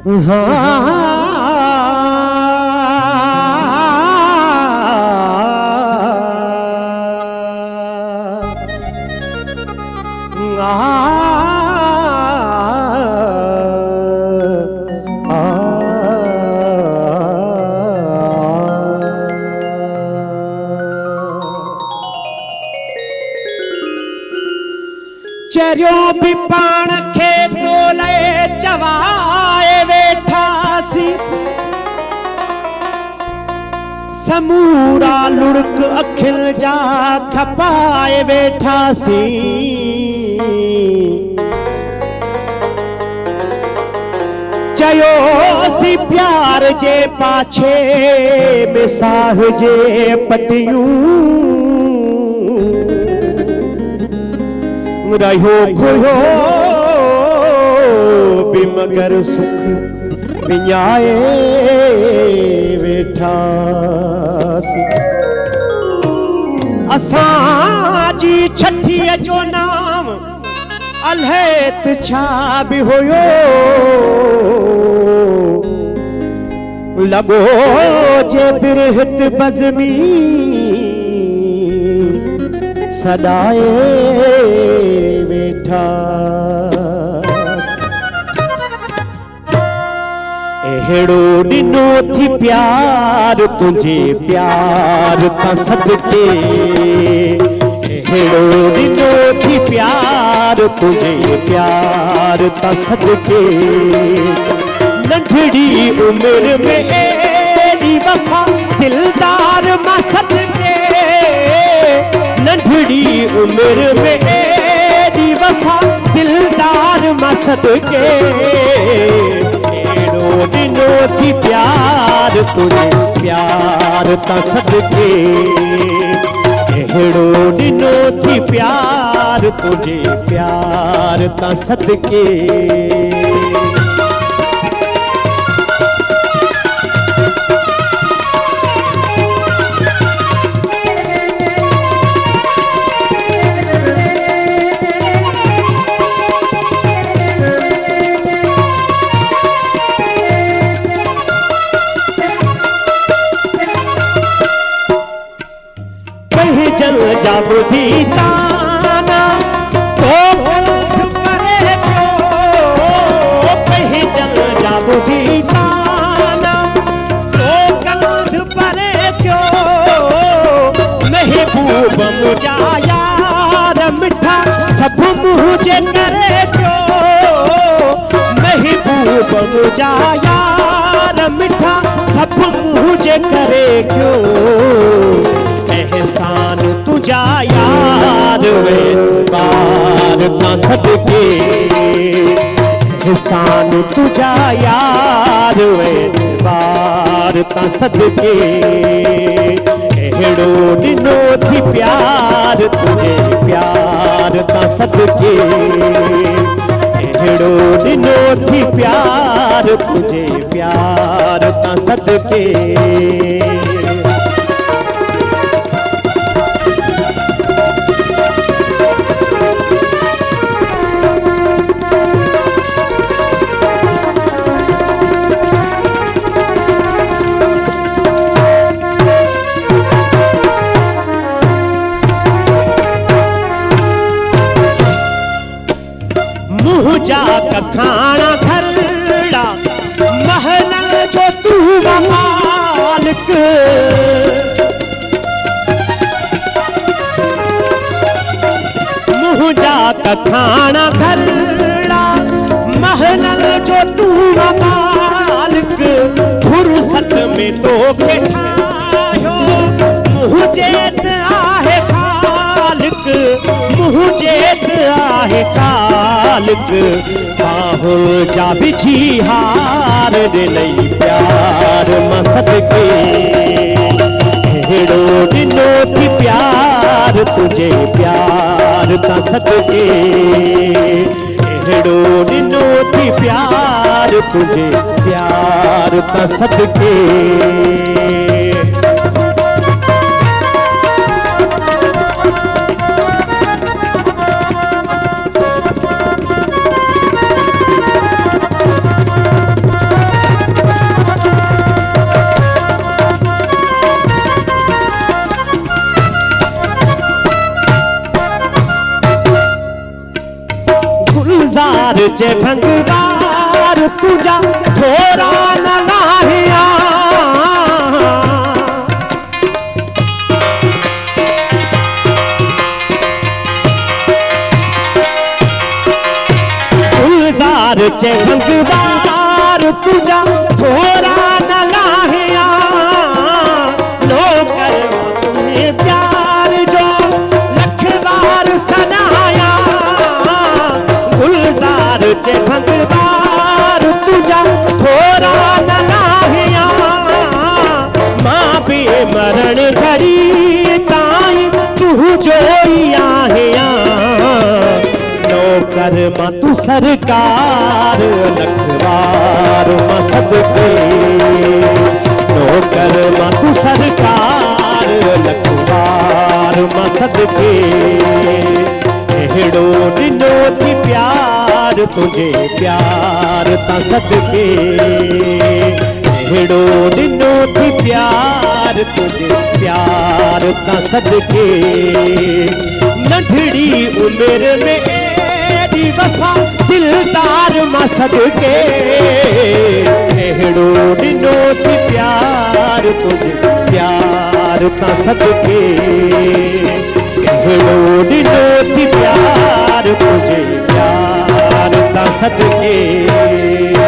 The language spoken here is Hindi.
चरियो भी पाण खे तोले चवाए वेठा सी, समूरा लुड़क अखिल जा खपाए वेठा सी। चयो सी प्यार जे पाछे मिसाह जे पटियूं रहो खोयो भी मगर सुख विञाए वेठा सी। असांजी छठीअ जो नाम अलहैत छा भी होयो, लगो जे बिरहत बज़मी सदाए वेठा। एड़ो दिनो थी प्यार तुझे प्यार का सदके, एड़ो दिनो थी प्यार तुझे प्यार का सदके। नंढड़ी उम्र में एड़ी वफा दिलदार मां सदके, नंढड़ी उम्र में एड़ी वफा दिलदार मां सदके। एड़ो दिनो थी प्यार तुझे प्यार ता सदके, एड़ो दिनो थी प्यार तुझे प्यार ता सदके। जल जाबो दी ताना तो कंध परे क्यों, कहीं जल जाबो दी ताना तो कंध परे क्यों। महबूब मुझा यार मिठा सब मुझे करे क्यों, महबूब मुझा यार मिठा सब मुझे करे क्यों। एहसान तुझा यार वे बार का सदके, एहसान तुझा यार वे बार का सदके। एड़ो दिनो थी प्यार तुझे प्यार का सदके, एड़ो दिनो थी प्यार तुझे प्यार का सदके। मुझा खाना घरड़ा महल जो तू मालिक, मुझा खाना घरड़ा महल जो तू मालिक। फुर्सत में तो ठायो मुझे आहे खालिक, मुझे आहे खालिक। बाहुल जा बिछी हार ॾिनई प्यार मां सदके, एड़ो दिनो थी प्यार तुझे प्यार ता सदके, एड़ो दिनो थी प्यार तुझे प्यार ता सदके। चे भंगवार तुझा थोरा न लाहिया गुलजार चे भंगवार तुझा थोरा न लाहिया नौकर तुम्हें प्यार जो लखवार सनाया गुलजार चे भंगवार तुझा थोरा न लाहिया मां भी मरण घड़ी ताई तू जोई आहिया नौकर मां तू सरकार लखवार मां सदके नौकर मां तू सरकार लखवार मां सदके अहिड़ो ॾिनो थी प्यार तुझे प्यार ता सदके अहिड़ो ॾिनो थी प्यार तुझे प्यार ता सदके नंढड़ी उम्र में एडी वफा दिलदार मां सदके अहिड़ो ॾिनो थी प्यार तुझे प्यार ता सदके अहिड़ो ॾिनो थी प्यार तुझे प्यार ता सदके